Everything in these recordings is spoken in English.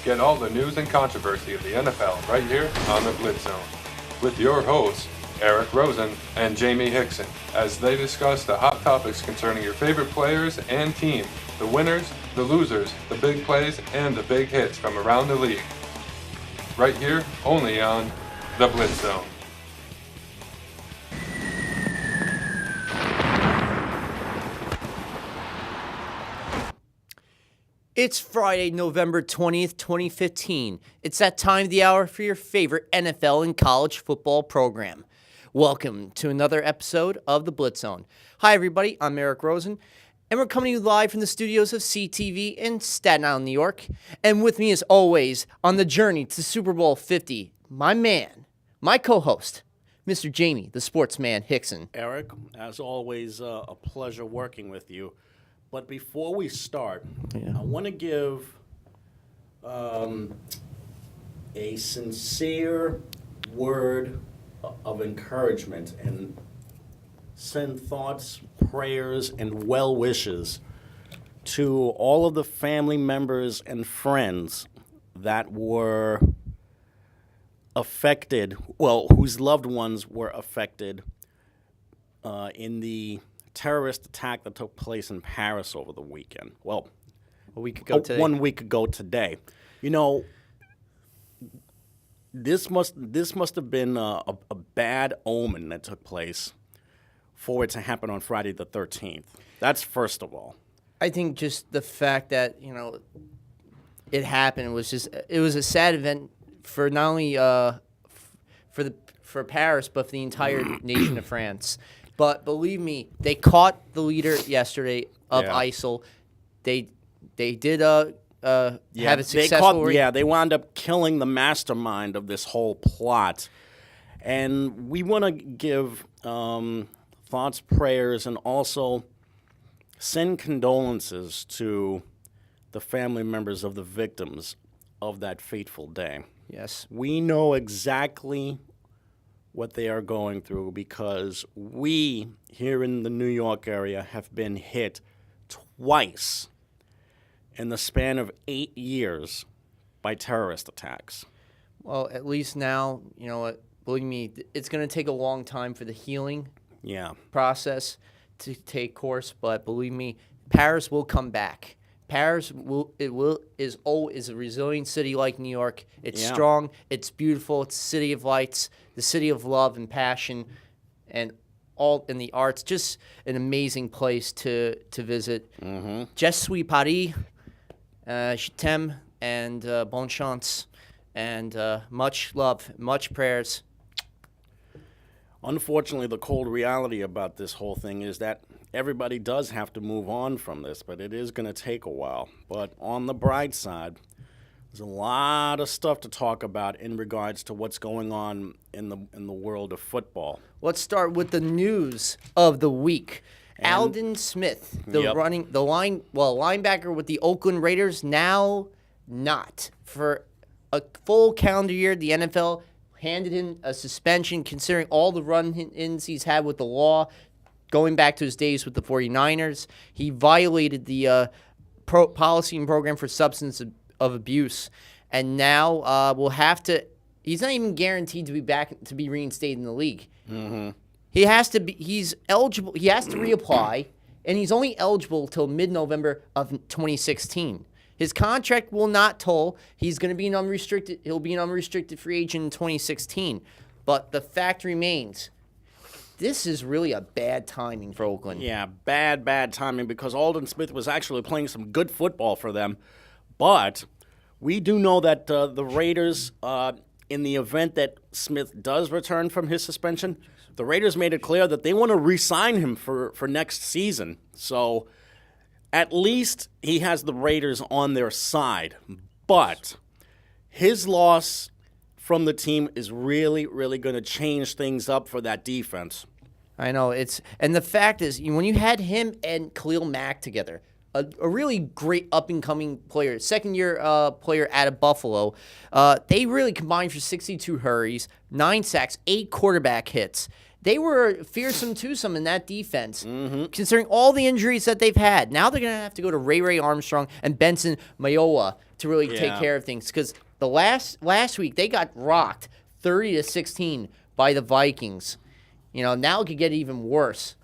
Get all the news and controversy of the NFL right here on the Blitz Zone with your hosts, Eric Rosen and Jamie Hickson, as they discuss the hot topics concerning your favorite players and team, the winners, the losers, the big plays, and the big hits from around the league. Right here, only on the Blitz Zone. It's Friday, November 20th, 2015. It's that time of the hour for your favorite NFL and college football program. Welcome to another episode of the Blitz Zone. Hi, everybody. I'm Eric Rosen, and we're coming to you live from the studios of CTV in Staten Island, New York. And with me, as always, on the journey to Super Bowl 50, my man, my co-host, Mr. Jamie, the sportsman Hickson. Eric, as always, a pleasure working with you. But before we start, I want to give a sincere word of encouragement and send thoughts, prayers, and well wishes to all of the family members and friends that were affected, whose loved ones were affected in the terrorist attack that took place in Paris over the weekend. Well, a week ago today. 1 week ago today. You know, this must have been a bad omen that took place for it to happen on Friday the 13th. That's first of all. I think just the fact that, it happened was it was a sad event for not only for Paris, but for the entire nation of France. But believe me, they caught the leader yesterday of ISIL. They did have a successful. They wound up killing the mastermind of this whole plot, and we want to give thoughts, prayers, and also send condolences to the family members of the victims of that fateful day. Yes, we know exactly what they are going through because we here in the New York area have been hit twice in the span of 8 years by terrorist attacks. Well, at least now, believe me, it's going to take a long time for the healing process to take course, but believe me, Paris will come back. Paris is a resilient city like New York. It's strong, it's beautiful, it's a city of lights, the city of love and passion, and all in the arts. Just an amazing place to visit. Je suis Paris, je t'aime, and bonne chance, and much love, much prayers. Unfortunately, the cold reality about this whole thing is that everybody does have to move on from this, but it is going to take a while. But on the bright side, there's a lot of stuff to talk about in regards to what's going on in the world of football. Let's start with the news of the week. Aldon Smith, linebacker with the Oakland Raiders, now not. For a full calendar year, the NFL handed him a suspension considering all the run-ins he's had with the law. Going back to his days with the 49ers, he violated the policy and program for substance of abuse, and now will have to. He's not even guaranteed to be back to be reinstated in the league. He has to be. He's eligible. He has to reapply, and he's only eligible till mid-November of 2016. His contract will not toll. He's going to be an unrestricted. He'll be an unrestricted free agent in 2016. But the fact remains. This is really a bad timing for Oakland. Yeah, bad timing because Aldon Smith was actually playing some good football for them. But we do know that the Raiders, in the event that Smith does return from his suspension, the Raiders made it clear that they want to re-sign him for next season. So at least he has the Raiders on their side. But his loss from the team is really, really going to change things up for that defense. I know. And the fact is, when you had him and Khalil Mack together, a really great up-and-coming player, second-year player out of Buffalo, they really combined for 62 hurries, 9 sacks, 8 quarterback hits. They were fearsome twosome in that defense, considering all the injuries that they've had. Now they're going to have to go to Ray Armstrong and Benson Mayowa to really take care of things. Because the last week, they got rocked 30-16 by the Vikings. Now it could get even worse.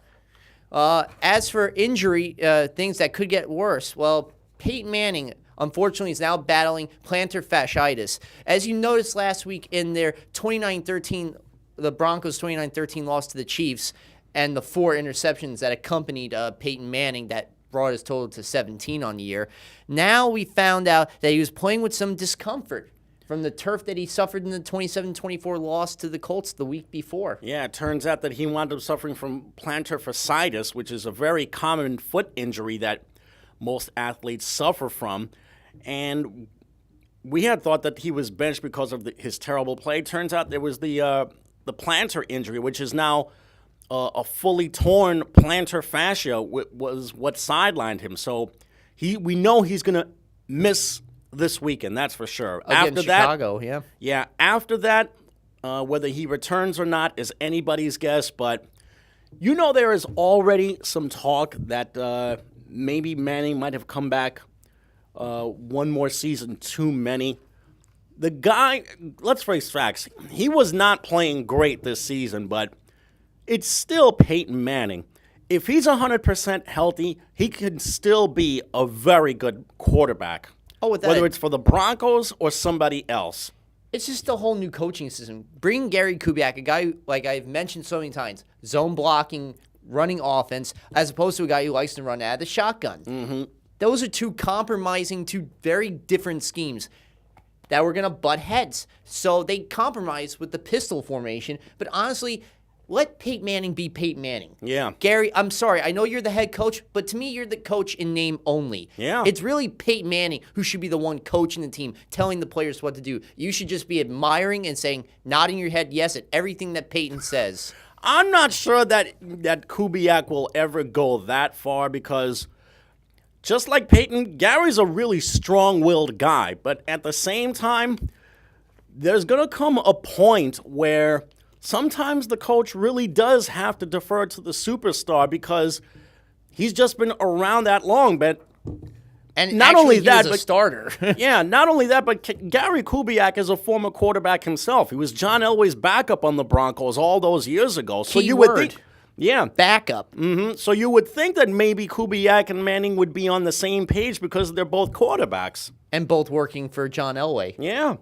As for injury, things that could get worse, well, Peyton Manning, unfortunately, is now battling plantar fasciitis. As you noticed last week in their 29-13, the Broncos' 29-13 loss to the Chiefs, and the 4 interceptions that accompanied Peyton Manning that brought his total to 17 on the year. Now we found out that he was playing with some discomfort from the turf that he suffered in the 27-24 loss to the Colts the week before. Yeah, it turns out that he wound up suffering from plantar fasciitis, which is a very common foot injury that most athletes suffer from. And we had thought that he was benched because of his terrible play. Turns out there was the plantar injury, which is now a fully torn plantar fascia, was what sidelined him. So we know he's going to miss this weekend, that's for sure. Against Chicago, yeah. Yeah, after that, whether he returns or not is anybody's guess, but there is already some talk that maybe Manning might have come back one more season too many. The guy, let's face facts, he was not playing great this season, but it's still Peyton Manning. If he's 100% healthy, he can still be a very good quarterback. Whether it's for the Broncos or somebody else. It's just a whole new coaching system. Bring Gary Kubiak, a guy, like I've mentioned so many times, zone blocking, running offense, as opposed to a guy who likes to run out of the shotgun. Mm-hmm. Those are two very different schemes that were going to butt heads. So they compromised with the pistol formation. But honestly, let Peyton Manning be Peyton Manning. Yeah. Gary, I'm sorry. I know you're the head coach, but to me, you're the coach in name only. Yeah. It's really Peyton Manning who should be the one coaching the team, telling the players what to do. You should just be admiring and saying, nodding your head yes at everything that Peyton says. I'm not sure that Kubiak will ever go that far because just like Peyton, Gary's a really strong-willed guy. But at the same time, there's going to come a point where sometimes the coach really does have to defer to the superstar because he's just been around that long. But and not only that, but starter. Yeah, not only that, but Gary Kubiak is a former quarterback himself. He was John Elway's backup on the Broncos all those years ago. So you would think, backup. Mm-hmm. So you would think that maybe Kubiak and Manning would be on the same page because they're both quarterbacks and both working for John Elway. Yeah.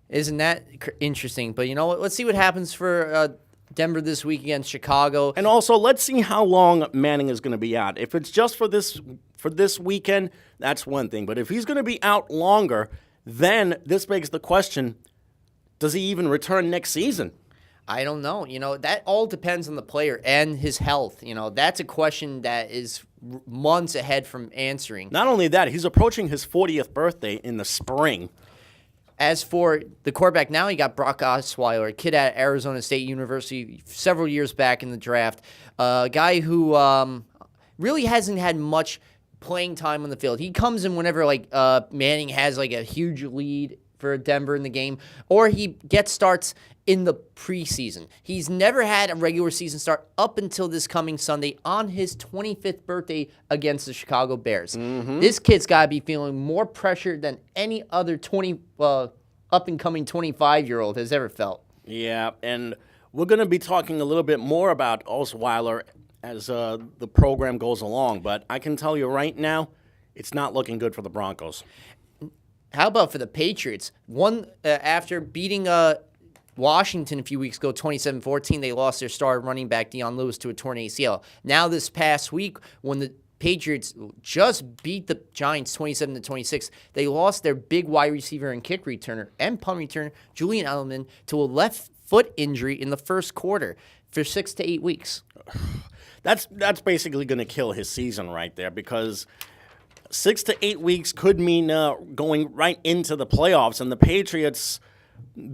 Isn't that interesting? But you know what? Let's see what happens for Denver this week against Chicago. And also, let's see how long Manning is going to be out. If it's just for this weekend, that's one thing. But if he's going to be out longer, then this begs the question, does he even return next season? I don't know. That all depends on the player and his health. That's a question that is months ahead from answering. Not only that, he's approaching his 40th birthday in the spring. As for the quarterback, now you got Brock Osweiler, a kid at Arizona State University several years back in the draft, a guy who really hasn't had much playing time on the field. He comes in whenever Manning has a huge lead for Denver in the game, or he gets starts in the preseason. He's never had a regular season start up until this coming Sunday on his 25th birthday against the Chicago Bears. Mm-hmm. This kid's got to be feeling more pressure than any other up-and-coming 25-year-old has ever felt. Yeah, and we're going to be talking a little bit more about Osweiler as the program goes along, but I can tell you right now, it's not looking good for the Broncos. How about for the Patriots? After beating Washington a few weeks ago, 27-14, they lost their star running back, Deion Lewis, to a torn ACL. Now this past week, when the Patriots just beat the Giants 27-26, they lost their big wide receiver and kick returner and punt returner, Julian Edelman, to a left foot injury in the first quarter for 6 to 8 weeks. That's basically going to kill his season right there because 6 to 8 weeks could mean going right into the playoffs, and the Patriots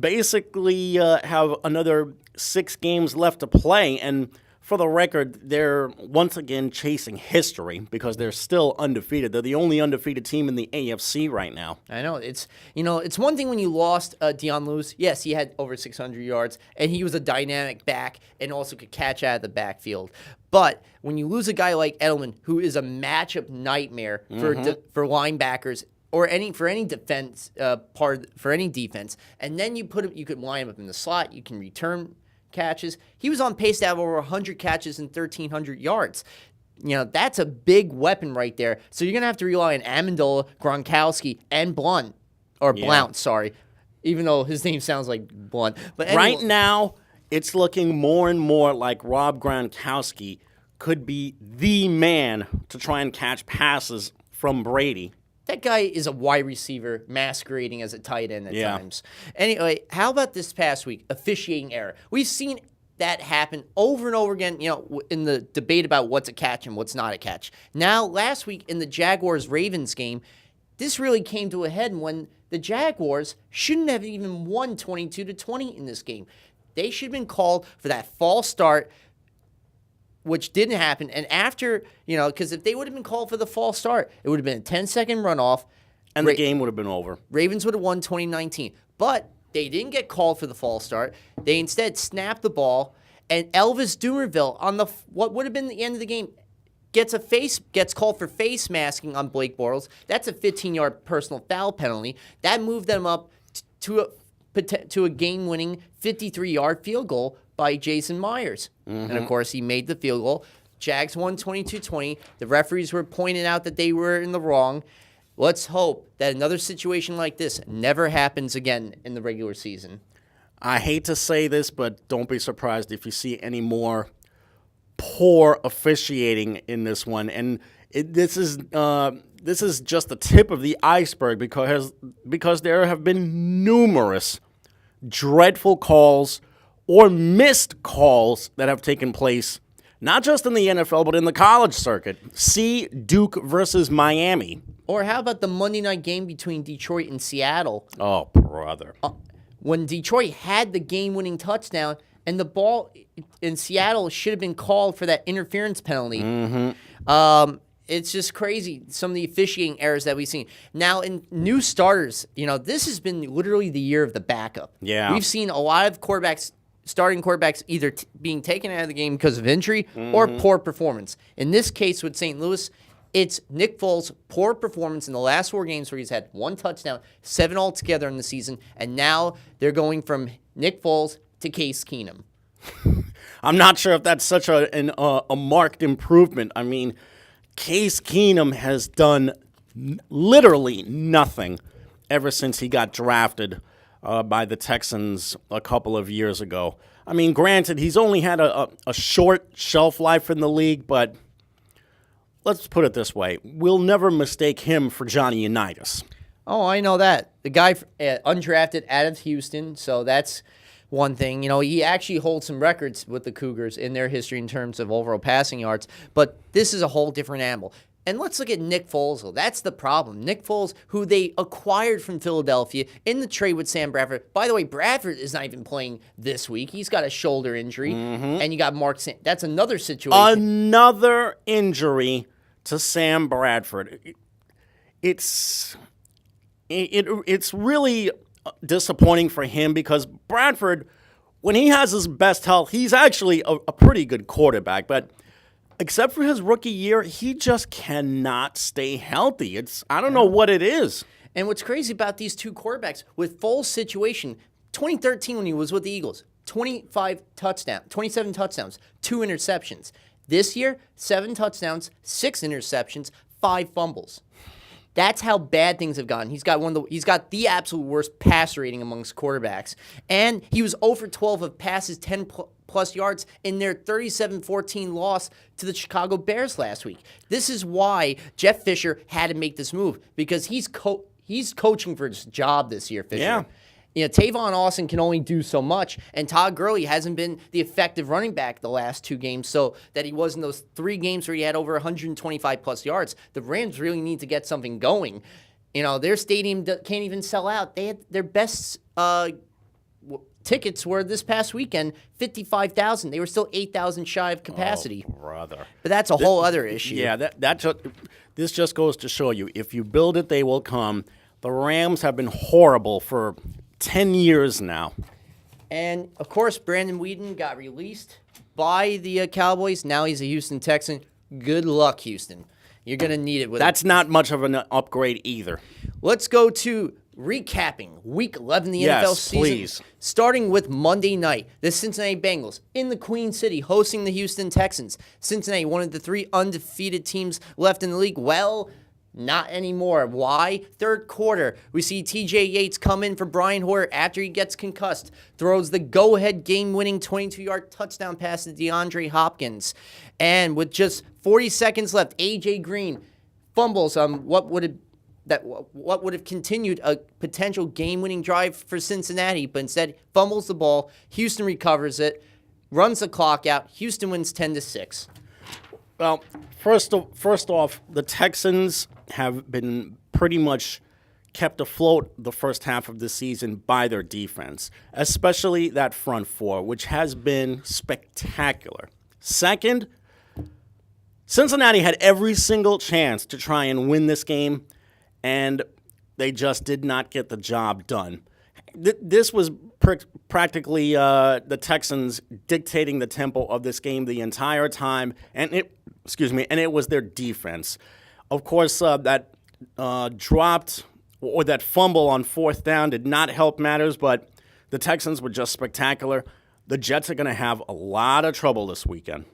basically have another 6 games left to play. And for the record, they're once again chasing history because they're still undefeated. They're the only undefeated team in the AFC right now. I know. It's one thing when you lost Deion Lewis. Yes, he had over 600 yards, and he was a dynamic back and also could catch out of the backfield. But when you lose a guy like Edelman, who is a matchup nightmare for linebackers or for any defense for any defense, and then you could line him up in the slot, you can return catches. He was on pace to have over 100 catches and 1,300 yards. That's a big weapon right there. So you're going to have to rely on Amendola, Gronkowski, and Blount, sorry, even though his name sounds like Blunt. But anyway, right now, it's looking more and more like Rob Gronkowski could be the man to try and catch passes from Brady. That guy is a wide receiver masquerading as a tight end at times. Anyway, how about this past week? Officiating error. We've seen that happen over and over again, in the debate about what's a catch and what's not a catch. Now, last week in the Jaguars-Ravens game, this really came to a head when the Jaguars shouldn't have even won 22-20 in this game. They should have been called for that false start, which didn't happen. And after, because if they would have been called for the false start, it would have been a 10-second runoff. And the game would have been over. Ravens would have won 2019. But they didn't get called for the false start. They instead snapped the ball, and Elvis Dumerville on what would have been the end of the game gets called for face masking on Blake Bortles. That's a 15-yard personal foul penalty. That moved them up to a game-winning 53-yard field goal by Jason Myers. And, of course, he made the field goal. Jags won 22-20. The referees were pointing out that they were in the wrong. Let's hope that another situation like this never happens again in the regular season. I hate to say this, but don't be surprised if you see any more poor officiating in this one. And this is just the tip of the iceberg because there have been numerous dreadful calls or missed calls that have taken place, not just in the NFL, but in the college circuit. See Duke versus Miami. Or how about the Monday night game between Detroit and Seattle? Oh, brother. When Detroit had the game-winning touchdown, and the ball in Seattle should have been called for that interference penalty. It's just crazy, some of the officiating errors that we've seen. Now, in new starters, this has been literally the year of the backup. Yeah. We've seen a lot of starting quarterbacks either being taken out of the game because of injury or poor performance. In this case with St. Louis, it's Nick Foles' poor performance in the last 4 games where he's had 1 touchdown, 7 altogether in the season, and now they're going from Nick Foles to Case Keenum. I'm not sure if that's such a marked improvement. I mean, Case Keenum has done literally nothing ever since he got drafted by the Texans a couple of years ago. I mean, granted, he's only had a short shelf life in the league, but let's put it this way. We'll never mistake him for Johnny Unitas. Oh, I know that. The guy undrafted out of Houston, so that's one thing. He actually holds some records with the Cougars in their history in terms of overall passing yards, but this is a whole different animal. And let's look at Nick Foles, though. That's the problem. Nick Foles, who they acquired from Philadelphia in the trade with Sam Bradford. By the way, Bradford is not even playing this week. He's got a shoulder injury. And you got Mark Sam. That's another situation. Another injury to Sam Bradford. It's really disappointing for him because Bradford, when he has his best health, he's actually a pretty good quarterback. But except for his rookie year, he just cannot stay healthy. I don't know what it is. And what's crazy about these two quarterbacks, with Foles' situation, 2013 when he was with the Eagles, 27 touchdowns, 2 interceptions. This year, 7 touchdowns, 6 interceptions, 5 fumbles. That's how bad things have gotten. He's got the absolute worst passer rating amongst quarterbacks. And he was 0 for 12 of passes 10 plus yards in their 37-14 loss to the Chicago Bears last week. This is why Jeff Fisher had to make this move, because he's coaching for his job this year, Fisher. Yeah. Tavon Austin can only do so much, and Todd Gurley hasn't been the effective running back the last 2 games, so that he was in those 3 games where he had over 125 plus yards. The Rams really need to get something going. Their stadium can't even sell out. They had their best tickets were this past weekend 55,000. They were still 8,000 shy of capacity. Oh, brother. But that's a whole other issue. Yeah, this just goes to show you, if you build it, they will come. The Rams have been horrible for 10 years now. And, of course, Brandon Whedon got released by the Cowboys. Now he's a Houston Texan. Good luck, Houston. You're going to need it. That's not much of an upgrade either. Let's go to recapping Week 11 of the NFL season. Please. Starting with Monday night, the Cincinnati Bengals in the Queen City hosting the Houston Texans. Cincinnati, one of the 3 undefeated teams left in the league. Well, not anymore. Why? Third quarter, we see T.J. Yates come in for Brian Hoyer after he gets concussed. Throws the go-ahead game-winning 22-yard touchdown pass to DeAndre Hopkins. And with just 40 seconds left, A.J. Green fumbles on what would have continued a potential game-winning drive for Cincinnati, but instead fumbles the ball. Houston recovers it, runs the clock out. Houston wins 10-6. Well, first off, the Texans have been pretty much kept afloat the first half of the season by their defense, especially that front four, which has been spectacular. Second, Cincinnati had every single chance to try and win this game, and they just did not get the job done. This was practically the Texans dictating the tempo of this game the entire time, and it was their defense. Of course, that dropped or that fumble on fourth down did not help matters, but the Texans were just spectacular. The Jets are going to have a lot of trouble this weekend.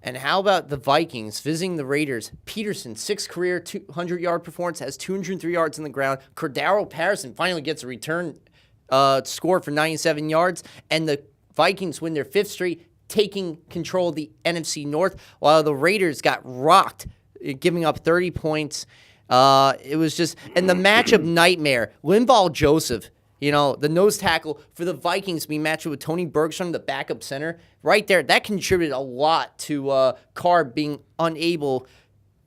And how about the Vikings visiting the Raiders? Peterson, 6th career 200-yard performance, has 203 yards on the ground. Cordero Patterson finally gets a return score for 97 yards. And the Vikings win their 5th straight, taking control of the NFC North, while the Raiders got rocked, giving up 30 points. It was just, and the matchup nightmare. Linval Joseph, the nose tackle for the Vikings being matched with Tony Bergstrom, the backup center. Right there, that contributed a lot to Carr being unable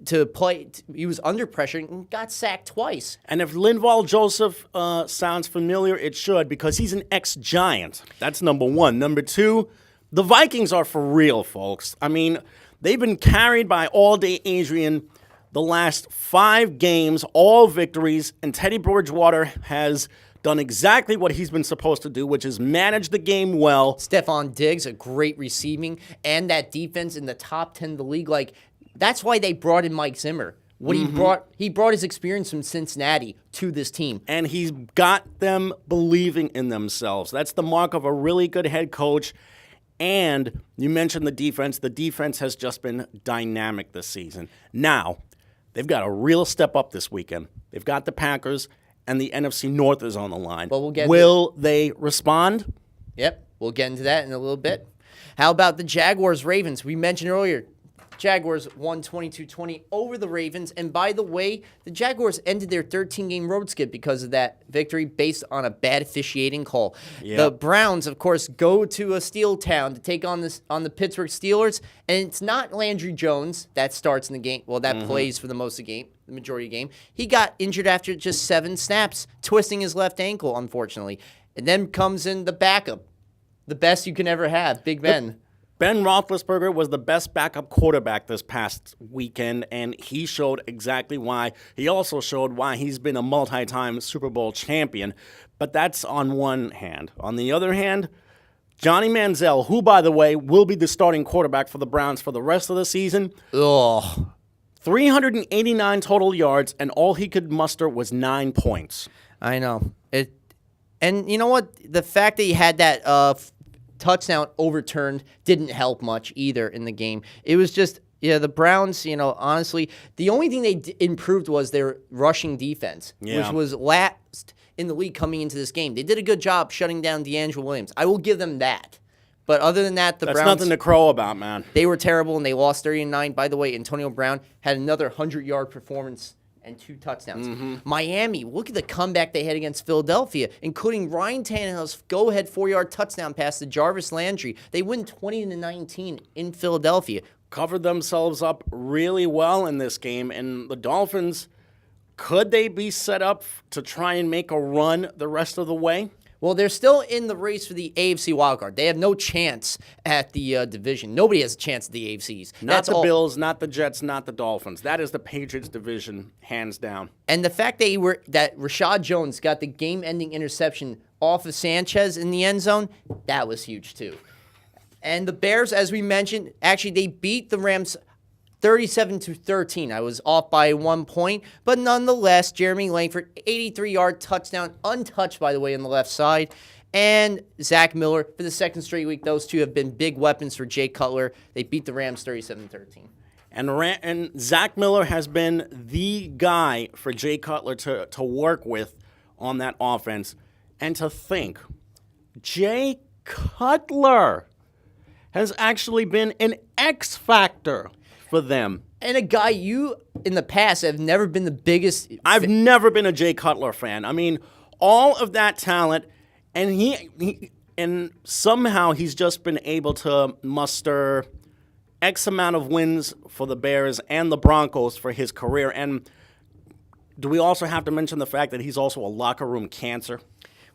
to play. He was under pressure and got sacked twice. And if Linval Joseph sounds familiar, it should, because he's an ex-Giant. That's number one. Number two, the Vikings are for real, folks. I mean, they've been carried by All-Day Adrian the last 5 games, all victories, and Teddy Bridgewater has done exactly what he's been supposed to do, which is manage the game well. Stephon Diggs, a great receiving, and that defense in the top 10 of the league. That's why they brought in Mike Zimmer. He brought his experience from Cincinnati to this team. And he's got them believing in themselves. That's the mark of a really good head coach. And you mentioned the defense. The defense has just been dynamic this season. Now, they've got a real step up this weekend. They've got the Packers, and the NFC North is on the line. Well, Will they respond? Yep, we'll get into that in a little bit. How about the Jaguars-Ravens? We mentioned earlier, Jaguars won 22-20 over the Ravens. And by the way, the Jaguars ended their 13-game road skip because of that victory based on a bad officiating call. Yep. The Browns, of course, go to a steel town to take on the Pittsburgh Steelers. And it's not Landry Jones that starts in the game. Well, that plays for the majority of the game. He got injured after just 7 snaps, twisting his left ankle, unfortunately. And then comes in the backup, the best you can ever have, Big Ben. Ben Roethlisberger was the best backup quarterback this past weekend, and he showed exactly why. He also showed why he's been a multi-time Super Bowl champion. But that's on one hand. On the other hand, Johnny Manziel, who, by the way, will be the starting quarterback for the Browns for the rest of the season. 389 total yards, and all he could muster was 9 points. I know. And you know what? The fact that he had that touchdown overturned didn't help much either in the game. It was just, the Browns, honestly, the only thing they improved was their rushing defense, which was last in the league coming into this game. They did a good job shutting down D'Angelo Williams. I will give them that. But other than that, the Browns... That's nothing to crow about, man. They were terrible, and they lost 30-9. By the way, Antonio Brown had another 100-yard performance and 2 touchdowns. Miami, look at the comeback they had against Philadelphia, including Ryan Tannehill's go-ahead 4-yard touchdown pass to Jarvis Landry. They win 20-19 in Philadelphia. Covered themselves up really well in this game, and the Dolphins, could they be set up to try and make a run the rest of the way? Well, they're still in the race for the AFC wildcard. They have no chance at the division. Nobody has a chance at the AFCs. Not the Bills, not the Jets, not the Dolphins. That is the Patriots division, hands down. And the fact that Rashad Jones got the game-ending interception off of Sanchez in the end zone, that was huge too. And the Bears, as we mentioned, actually they beat the Rams 37-13. I was off by 1 point, but nonetheless, Jeremy Langford, 83-yard touchdown, untouched, by the way, on the left side. And Zach Miller, for the second straight week, those two have been big weapons for Jay Cutler. They beat the Rams 37-13. And Zach Miller has been the guy for Jay Cutler to work with on that offense. And to think, Jay Cutler has actually been an X factor for them. And a guy you, in the past, have never been the biggest. I've never been a Jay Cutler fan. I mean, all of that talent, and he somehow he's just been able to muster X amount of wins for the Bears and the Broncos for his career. And do we also have to mention the fact that he's also a locker room cancer?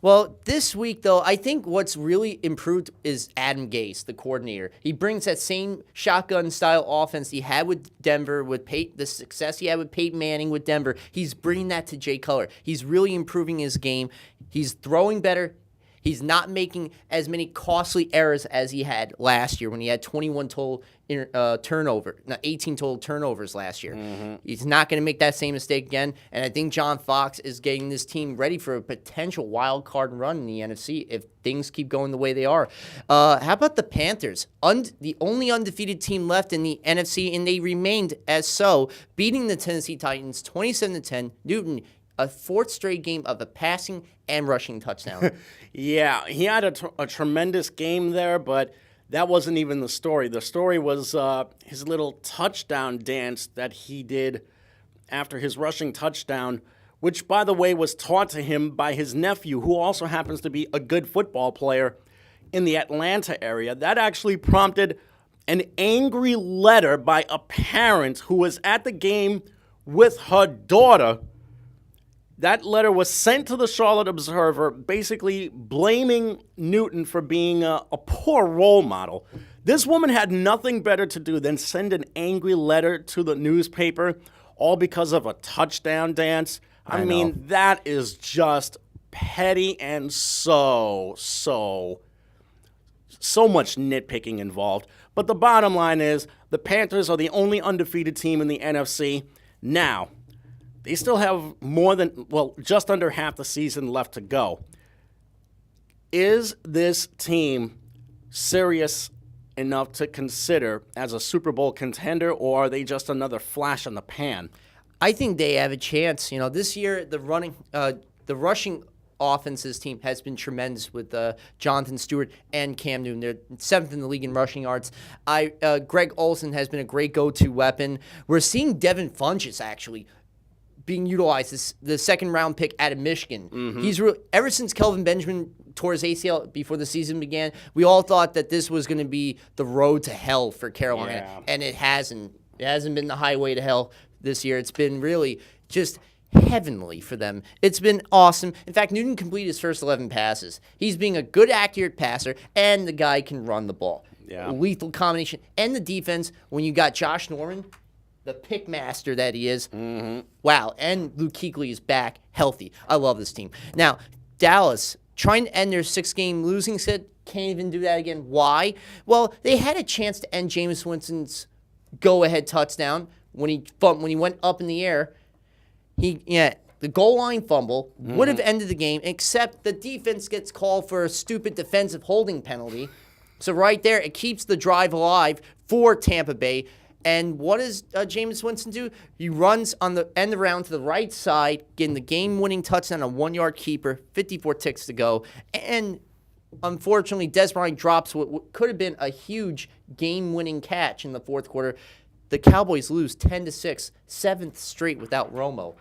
Well, this week, though, I think what's really improved is Adam Gase, the coordinator. He brings that same shotgun-style offense he had with Denver, with the success he had with Peyton Manning with Denver. He's bringing that to Jay Cutler. He's really improving his game. He's throwing better. He's not making as many costly errors as he had last year when he had 21 total 18 total turnovers last year. Mm-hmm. He's not going to make that same mistake again. And I think John Fox is getting this team ready for a potential wild card run in the NFC if things keep going the way they are. How about the Panthers? The only undefeated team left in the NFC, and they remained as so, beating the Tennessee Titans 27-10. Newton, a fourth straight game of a passing and rushing touchdown. Yeah, he had a tremendous game there, but that wasn't even the story. The story was his little touchdown dance that he did after his rushing touchdown, which, by the way, was taught to him by his nephew, who also happens to be a good football player in the Atlanta area. That actually prompted an angry letter by a parent who was at the game with her daughter. That letter was sent to the Charlotte Observer, basically blaming Newton for being a poor role model. This woman had nothing better to do than send an angry letter to the newspaper, all because of a touchdown dance. I mean, that is just petty and so much nitpicking involved. But the bottom line is the Panthers are the only undefeated team in the NFC. Now, they still have just under half the season left to go. Is this team serious enough to consider as a Super Bowl contender, or are they just another flash in the pan? I think they have a chance. You know, this year the rushing offenses team has been tremendous with Jonathan Stewart and Cam Newton. They're 7th in the league in rushing yards. Greg Olsen has been a great go-to weapon. We're seeing Devin Funchess actually being utilized, the second-round pick out of Michigan. Mm-hmm. He's ever since Kelvin Benjamin tore his ACL before the season began, we all thought that this was going to be the road to hell for Carolina, and it hasn't. It hasn't been the highway to hell this year. It's been really just heavenly for them. It's been awesome. In fact, Newton completed his first 11 passes. He's being a good, accurate passer, and the guy can run the ball. Yeah. A lethal combination. And the defense, when you got Josh Norman, the pick master that he is. Mm-hmm. Wow. And Luke Kuechly is back healthy. I love this team. Now, Dallas, trying to end their 6-game losing set, can't even do that again. Why? Well, they had a chance to end Jameis Winston's go-ahead touchdown when he went up in the air. The goal line fumble would have ended the game, except the defense gets called for a stupid defensive holding penalty. So right there, it keeps the drive alive for Tampa Bay. And what does Jameis Winston do? He runs on the end around to the right side, getting the game-winning touchdown, a 1-yard keeper, 54 ticks to go. And unfortunately, Des Bryant drops what could have been a huge game-winning catch in the fourth quarter. The Cowboys lose 10-6, 7th straight without Romo.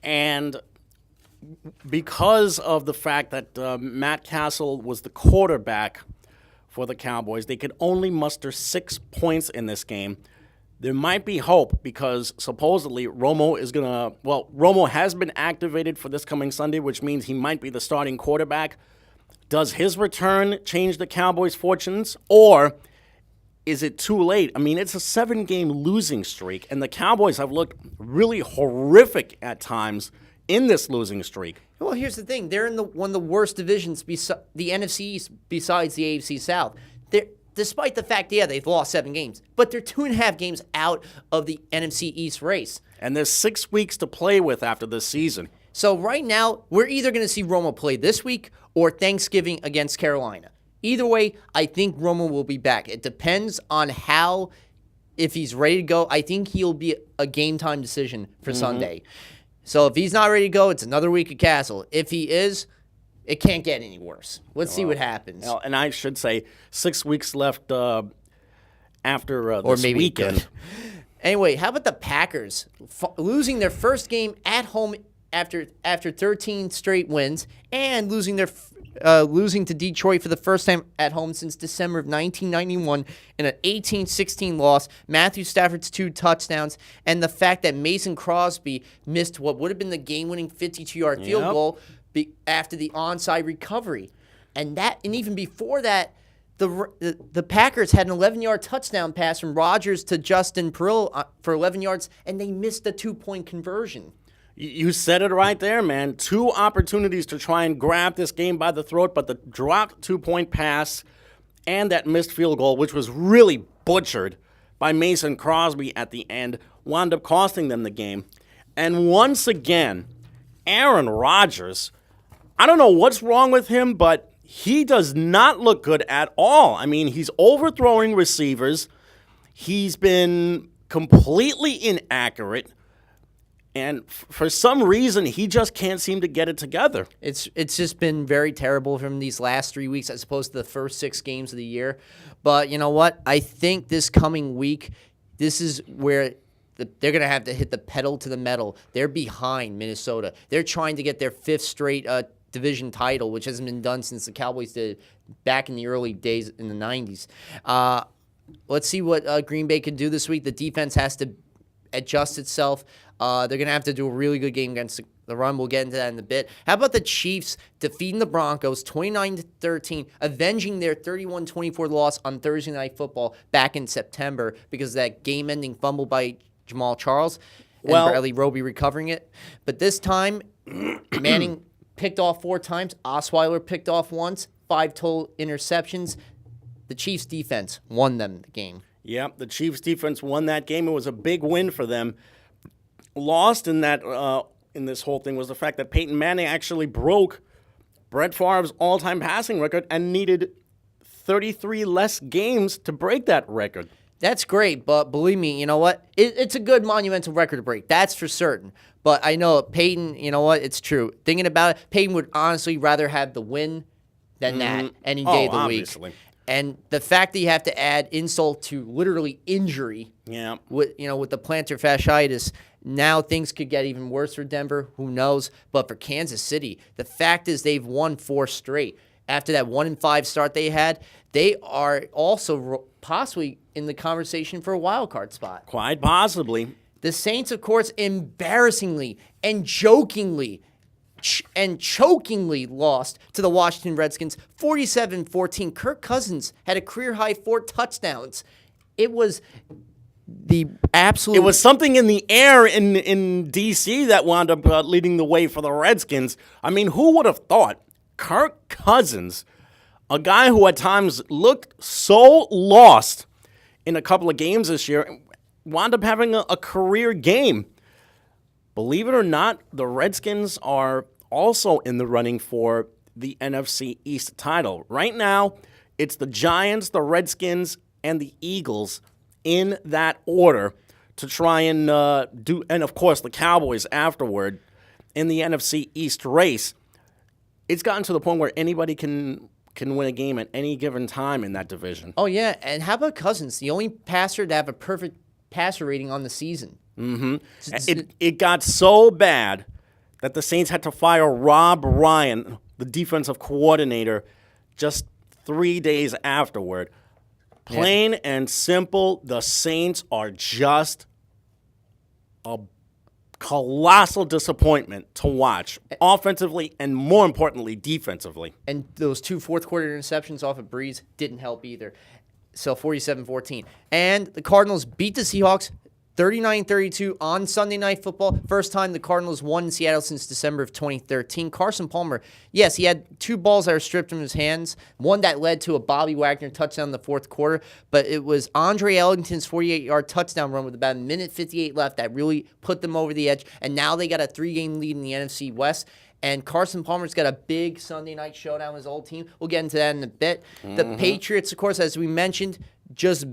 And because of the fact that Matt Castle was the quarterback for the Cowboys, they could only muster 6 points in this game. There might be hope because supposedly Romo has been activated for this coming Sunday, which means he might be the starting quarterback. Does his return change the Cowboys' fortunes, or is it too late? I mean, it's a 7-game losing streak, and the Cowboys have looked really horrific at times in this losing streak. Well, here's the thing. They're in one of the worst divisions, the NFC East, besides the AFC South. Despite the fact, they've lost 7 games, but they're 2.5 games out of the NFC East race. And there's 6 weeks to play with after this season. So right now, we're either going to see Romo play this week or Thanksgiving against Carolina. Either way, I think Romo will be back. It depends on if he's ready to go. I think he'll be a game-time decision for Sunday. So if he's not ready to go, it's another week at Castle. If he is, it can't get any worse. Let's see what happens. And I should say 6 weeks left after or this maybe weekend. Anyway, how about the Packers losing their first game at home after 13 straight wins and losing to Detroit for the first time at home since December of 1991 in an 18-16 loss. Matthew Stafford's 2 touchdowns, and the fact that Mason Crosby missed what would have been the game-winning 52-yard field goal after the onside recovery, and even before that, the Packers had an 11-yard touchdown pass from Rodgers to Justin Perillo for 11 yards, and they missed the 2-point conversion. You said it right there, man. 2 opportunities to try and grab this game by the throat, but the dropped 2-point pass and that missed field goal, which was really butchered by Mason Crosby at the end, wound up costing them the game. And once again, Aaron Rodgers, I don't know what's wrong with him, but he does not look good at all. I mean, he's overthrowing receivers. He's been completely inaccurate. And for some reason, he just can't seem to get it together. It's just been very terrible from these last 3 weeks as opposed to the first 6 games of the year. But you know what? I think this coming week, this is where they're going to have to hit the pedal to the metal. They're behind Minnesota. They're trying to get their 5th straight division title, which hasn't been done since the Cowboys did back in the early days in the 90s. Let's see what Green Bay can do this week. The defense has to adjust itself. They're going to have to do a really good game against the run. We'll get into that in a bit. How about the Chiefs defeating the Broncos 29-13, avenging their 31-24 loss on Thursday Night Football back in September because of that game-ending fumble by Jamal Charles and Bradley Roby recovering it. But this time, Manning picked off 4 times. Osweiler picked off once. 5 total interceptions. The Chiefs' defense won them the game. Yeah, the Chiefs' defense won that game. It was a big win for them. Lost in that in this whole thing was the fact that Peyton Manning actually broke Brett Favre's all-time passing record and needed 33 less games to break that record. That's great, but believe me, you know what? It's a good monumental record to break. That's for certain. But I know Peyton, you know what? It's true. Thinking about it, Peyton would honestly rather have the win than that any day of the obviously. week. And the fact that you have to add insult to literally injury with the plantar fasciitis, now things could get even worse for Denver. Who knows? But for Kansas City, the fact is they've won 4 straight. After that 1-5 start they had, they are also possibly in the conversation for a wild card spot. Quite possibly. The Saints, of course, embarrassingly and jokingly and chokingly lost to the Washington Redskins 47-14. Kirk Cousins had a career-high 4 touchdowns. It was the absolute... It was something in the air in D.C. that wound up leading the way for the Redskins. I mean, who would have thought Kirk Cousins, a guy who at times looked so lost in a couple of games this year, wound up having a career game. Believe it or not, the Redskins are also in the running for the NFC East title. Right now, it's the Giants, the Redskins, and the Eagles in that order to try and and of course the Cowboys afterward in the NFC East race. It's gotten to the point where anybody can win a game at any given time in that division. Oh, yeah, and how about Cousins, the only passer to have a perfect passer rating on the season? It got so bad that the Saints had to fire Rob Ryan, the defensive coordinator, just 3 days afterward. Plain and simple, the Saints are just a colossal disappointment to watch, offensively and, more importantly, defensively. And those 2 fourth-quarter interceptions off of Breeze didn't help either. So 47-14. And the Cardinals beat the Seahawks 39-32 on Sunday Night Football. First time the Cardinals won in Seattle since December of 2013. Carson Palmer, yes, he had 2 balls that were stripped from his hands, one that led to a Bobby Wagner touchdown in the fourth quarter, but it was Andre Ellington's 48-yard touchdown run with about a minute 58 left that really put them over the edge, and now they got a 3-game lead in the NFC West. And Carson Palmer's got a big Sunday night showdown with his old team. We'll get into that in a bit. The Patriots, of course, as we mentioned, just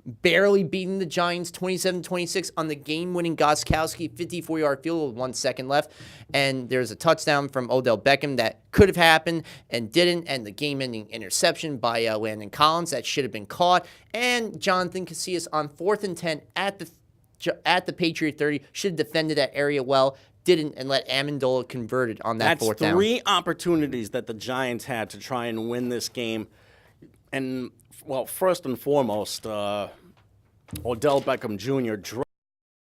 barely beating the Giants 27-26 on the game-winning Gostkowski 54-yard field goal with 1 second left. And there's a touchdown from Odell Beckham that could have happened and didn't, and the game-ending interception by Landon Collins that should have been caught. And Jonathan Casillas on 4th and 10 at the Patriot 30 should have defended that area well. Didn't, and let Amendola converted on that fourth down. That's 3 opportunities that the Giants had to try and win this game. And, well, first and foremost, Odell Beckham Jr.